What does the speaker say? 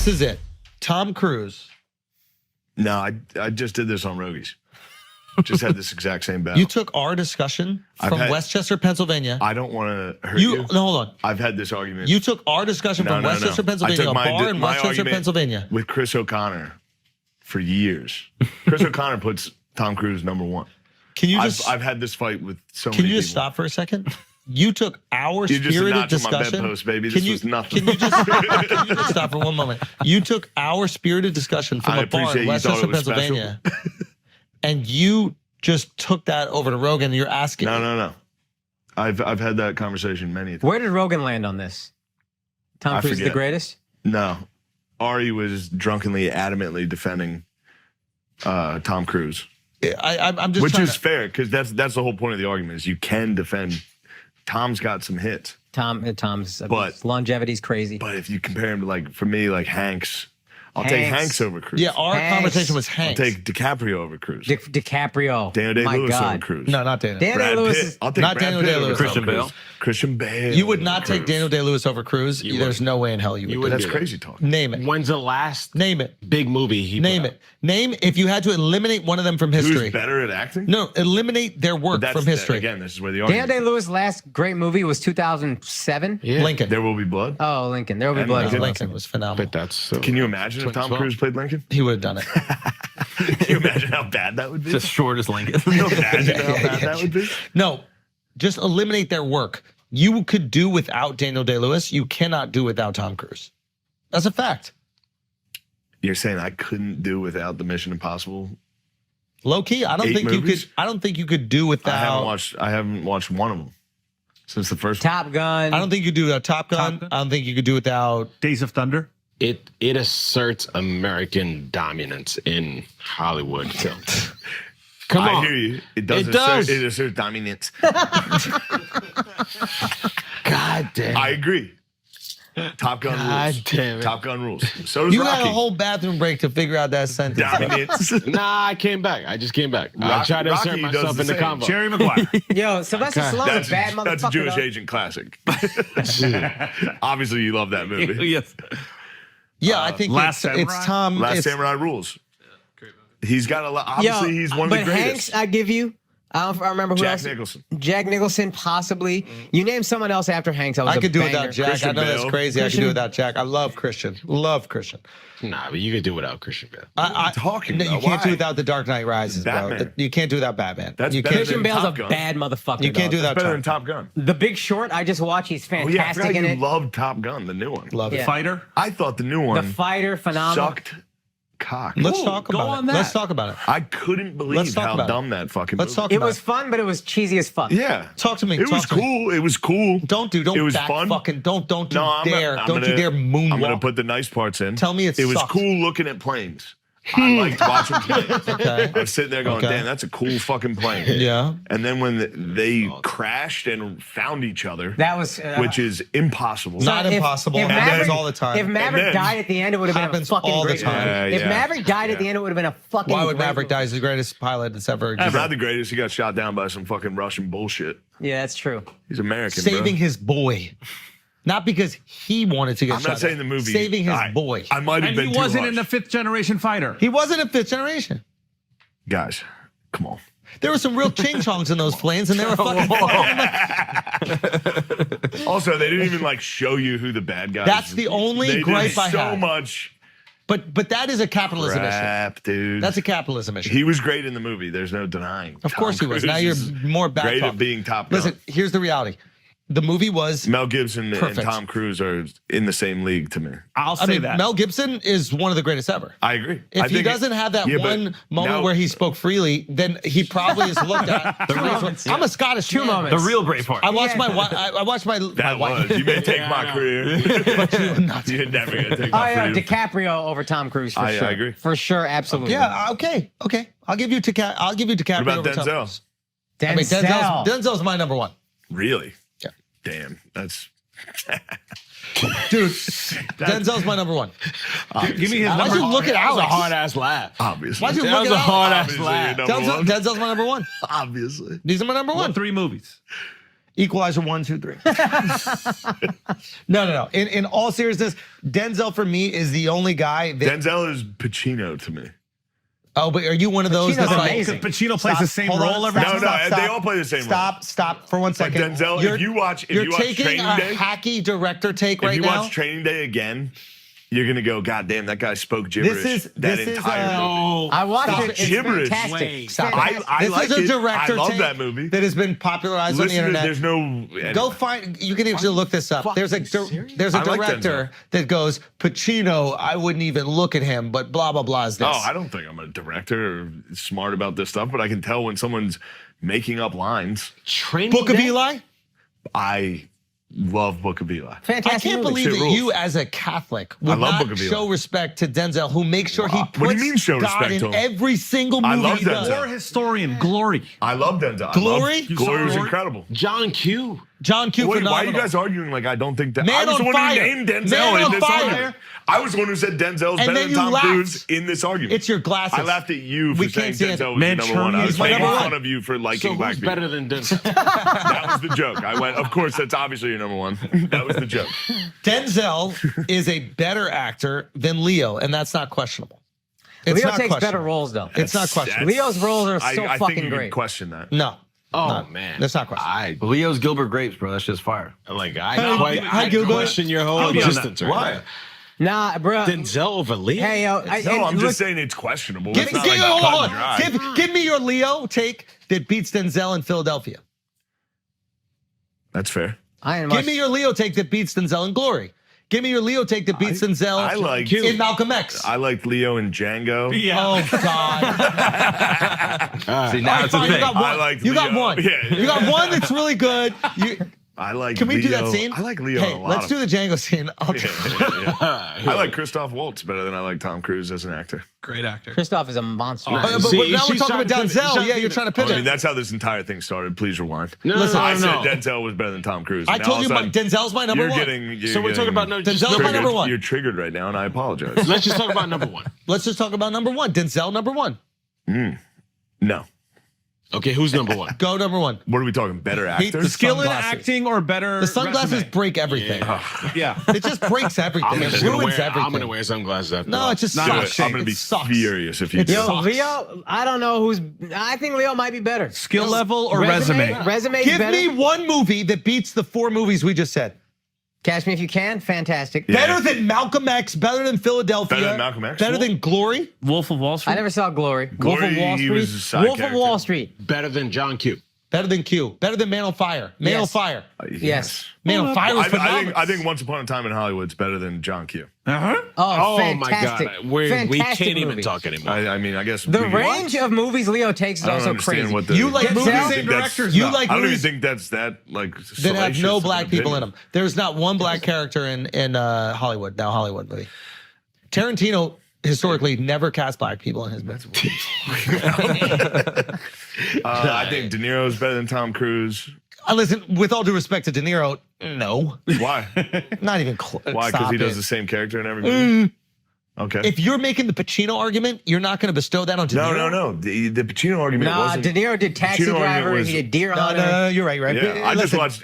is it. Tom Cruise. No, I just did this on Rogies. Just had this exact same battle. You took our discussion from Westchester, Pennsylvania. I don't want to hurt you. No, hold on. I've had this argument. You took our discussion from Westchester, Pennsylvania, a bar in Westchester, Pennsylvania. With Chris O'Connor for years. Chris O'Connor puts Tom Cruise #1. Can you just? I've had this fight with so many people. Can you just stop for a second? You took our spirited discussion. You just my bedpost, baby. This was nothing. Can you just stop for one moment? You took our spirited discussion from a bar in Westchester, Pennsylvania. And you just took that over to Rogan and you're asking. No. I've had that conversation many times. Where did Rogan land on this? Tom Cruise is the greatest? No. Ari was drunkenly, adamantly defending Tom Cruise. I'm just Which is fair, because that's the whole point of the argument is you can defend. Tom's got some hits. Tom's longevity is crazy. But if you compare him to, for me, Hanks. I'll take Hanks over Cruise. Yeah, our conversation was Hanks. I'll take DiCaprio over Cruise. DiCaprio. Daniel Day-Lewis over Cruise. No, not Daniel. Daniel Day-Lewis. I'll take not Brad Daniel Pitt Day-Lewis. Christian Bale. Christian Bale. You would not take Daniel Day-Lewis over Cruise. There's no way in hell you would. That's crazy talk. Name it. When's the last big movie he Name it. Name if you had to eliminate one of them from history. Who's better at acting? No, eliminate their work from history. Again, this is where the argument. Daniel Day-Lewis' last great movie was 2007. Yeah. Lincoln. There Will Be Blood. Oh, Lincoln. There Will Be Blood. Lincoln was phenomenal. But that's Can you imagine if Tom Cruise played Lincoln? He would have done it. Can you imagine how bad that would be? Just short as Lincoln. Can you imagine how bad that would be? No, just eliminate their work. You could do without Daniel Day-Lewis. You cannot do without Tom Cruise. That's a fact. You're saying I couldn't do without the Mission Impossible? Low key, I don't think movies? you could. I don't think you could do without. I haven't watched one of them since the first. Top Gun. I don't think you could do without Top Gun. I don't think you could do without Days of Thunder. It asserts American dominance in Hollywood films. Come on. I hear you. It does. It asserts dominance. God damn. I agree. Top Gun rules. Damn it. Top Gun rules. So does You Rocky. had a whole bathroom break to figure out that sentence. Dominance. Nah, I came back. I just came back. I tried to insert myself in the convo. Jerry Maguire. Yo, Sylvester Stallone's a bad motherfucker. That's a Jewish Agent classic. Obviously, you love that movie. Yes. Yeah, I think Last it's Tom. Last Samurai rules. He's got a lot. Obviously, he's one of the greatest. Hanks, I give you. I remember who else. Jack Nicholson. Jack Nicholson, possibly. You name someone else after Hanks. I could do without Jack. Christian I know that's Bale. crazy. I could do without Jack. I love Christian. Love Christian. Nah, but you could do without Christian Bale. Talking No, you about? can't do Why? without The Dark Knight Rises, Batman. bro. You can't do without Batman. That's you better can't. Christian than Bale's Top a Gun. bad motherfucker. You can't do That's without better than Top. Top Gun. The Big Short, I just watched. He's Oh yeah, I fantastic forgot in you it. loved Top Gun, the new one. Love it. Yeah. Fighter. I thought the new one The Fighter, phenomenal. sucked cock. Let's talk go about on it. that. Let's talk about it. I couldn't believe Let's talk how about it. dumb that fucking Let's movie talk It about was fun, but it was cheesy as fuck. Yeah. Talk to me. It was Talk to me. cool. It was cool. Don't It was back fun. fucking don't No, you dare. Don't you dare moonwalk. I'm gonna put the nice parts in. Tell me it was sucked. cool looking at planes. I liked watching planes. Okay. I was sitting there going, Okay. damn, that's a cool fucking plane. Yeah. And then when they crashed and found each other, That was which is impossible. Not impossible. It happens all the time. If Maverick then- died at the end, it would have been a Happens fucking all the great time. movie. Yeah, If yeah. Maverick died at the end, it would have been a fucking. Why would great Maverick movie. die? He's the greatest pilot that's ever He's existed. not the greatest. He got shot down by some fucking Russian bullshit. Yeah, that's true. He's American, Saving bro. his boy. Not because he wanted to get I'm shot not saying down. the movie. Saving his boy. I might have And been he too wasn't harsh. in the 5th generation fighter. He wasn't a fifth generation. Guys, come on. There were some real ching-chongs in those planes, and they were fucking. Also, they didn't even like show you who the bad guys. That's the only they gripe did I so had. much But that is a capitalism issue. crap, dude. That's a capitalism issue. He was great in the movie. There's no denying. Of course he Tom was. Cruise Now you're is more back great talk. at being Top Gun. Listen, here's the reality. The movie was. Mel Gibson and Perfect. Tom Cruise are in the same league to me. I'll say I mean, that. Mel Gibson is one of the greatest ever. I agree. If I he think doesn't have that yeah, but one moment now- where he spoke freely, then he probably is looked at. I'm a Scottish Two man. moments. The real Braveheart. I watched I watched my That wife. was. You may take my career. You're never going to take Oh my yeah, freedom. DiCaprio over Tom Cruise for sure. I agree. For sure, absolutely. Yeah. Okay. I'll give you DiCaprio. What about over Tom Denzel? Cruise. Denzel. I mean, Denzel's my number one. Really? Yeah. Damn. That's. Dude, Denzel's my number one. Give me his Why'd number. you look at That was a Alex? hard ass laugh. Obviously. Why'd you That look was at a hard ass Obviously, laugh. you're number one. Denzel's my number one. Obviously. These are my number What one. 3 movies? Equalizer 1, 2, 3. No. In all seriousness, Denzel for me is the only guy that. Denzel is Pacino to me. Oh, but are you one of those Pacino's that's like amazing. Pacino plays the same hold on, role every stop, No, time. no, they all play the same role. Stop for 1 But second. Denzel, if you watch taking Training a Day, hacky director take if right you now. watch Training Day again, you're gonna go, God damn, that guy spoke gibberish. this is, entire movie. I watched Stop. it. It's Gibberish. fantastic. Wait. Stop. I This like is a it. director I love take that movie. that has been popularized Listen, on the internet. there's no. Go find. You can actually look this up. There's a I like director that goes Pacino. I wouldn't even look at him, but blah blah blah is this. Oh, I don't think I'm a director or smart about this stuff, but I can tell when someone's making up lines. Training Book of Day? Eli. I love Book of Eli. Fantastic I can't movie. believe Shit that rules. you, as a Catholic, would I love not Book of Eli. show respect to Denzel, who makes sure he What do puts you mean show God respect to in him? every single I movie love he does. Denzel. War historian, Glory. I love Denzel. Glory? Glory was Glory? incredible. John Q. John Q. Wait, phenomenal. why are you guys arguing like I don't think that? Man I was the on one Fire. who named Denzel Man in on this Fire. argument. I was the one who said Denzel's better then than you Tom laughed. Cruise in this argument. It's your glasses. I laughed at you for We saying can't see it. Denzel was your number one. I Manchurian was is my making number fun one. of you for So liking black who's people. better than Denzel? That was the joke. I went, of course, that's obviously your number one. That was the joke. Denzel is a better actor than Leo, and that's not questionable. It's Leo not takes better questionable. roles though. It's not That's- questionable. Leo's roles are so I fucking think you great. can question that. No. Oh man, That's not questionable. Leo's Gilbert Grapes, bro. That's just fire. Hi, Gilbert. question your whole I'll be on existence. Right Why? now. Nah, bro. Denzel over Leo? Hey, yo. No, I'm just saying it's questionable. Give, It's not give- like hold cut on. and dry. Give me your Leo take that beats Denzel in Philadelphia. That's fair. Give me your Leo take that beats Denzel in Glory. Give me your Leo take that beats Denzel I like- in Malcolm X. I liked Leo and Django. Yeah. Oh God! See, now it's a Fine, you thing. got one. I like you got Leo. one. Yeah. You got one that's really good. I like Can we Leo. do that scene? I like Leo Hey, in a lot let's of do the Django scene. I'll I like Christoph Waltz better than I like Tom Cruise as an actor. Great actor. Christoph is a monster. But now See, we're she's talking trying about to pivot. She's Denzel. trying Yeah, to you're pivot. trying to I pivot. mean, that's how this entire thing started. Please rewind. Listen, I said no. Denzel was better than Tom Cruise. I Now told all you of a sudden, Denzel's my number you're one. Getting, So we're talking about no. Denzel's my triggered. number one. You're triggered right now, and I apologize. Let's just talk about number one. Let's just talk about number one. Denzel, number one. No. Okay, who's number one? Go number one. What are we talking? Better the actors? Skill in Sunglasses. acting or better The sunglasses resume? break everything. Yeah. It just breaks everything. I'm It just gonna ruins wear. everything. I'm gonna wear sunglasses after. No, all. it just Not sucks. good. I'm going to It be sucks. furious if you It do. Yo, sucks. Leo, I don't know who's. I think Leo might be better. Skill level or resume? Resume Give better. me one movie that beats the four movies we just said. Catch Me If You Can. Fantastic. Yeah. Better than Malcolm X, better than Philadelphia. Better than Malcolm X? Better than Glory. Wolf of Wall Street. I never saw Glory. Glory, Wolf of Wall he Street. was a side Wolf of character. Wall Street. Better than John Q. Better than Q. Better than Man on Fire. Man on Yes. Fire. Yes. Man on Fire was phenomenal. I think Once Upon a Time in Hollywood's better than John Q. Uh-huh. Oh, Oh my fantastic. God, we Fantastic can't even movie. talk anymore. I mean, I guess The we- range of movies Leo takes is I don't also understand crazy. what the You like Denzel? movies I that, think that's- you like I don't even movies think that's that like that have salacious no of black an people in opinion. them. There's not one black character in Hollywood, now Hollywood movie. Tarantino historically never cast black people in his movies. I think De Niro's better than Tom Cruise. Listen, with all due respect to De Niro, no. Why? Not even close. Why? Because Stop he does it. the same character in every movie. Okay. If you're making the Pacino argument, you're not going to bestow that on De Niro? no. The Pacino argument Nah, wasn't. De Niro did Taxi Pacino argument Driver. was- He did Deer No, Hunter. no, you're right, right. Yeah, I just Listen, watched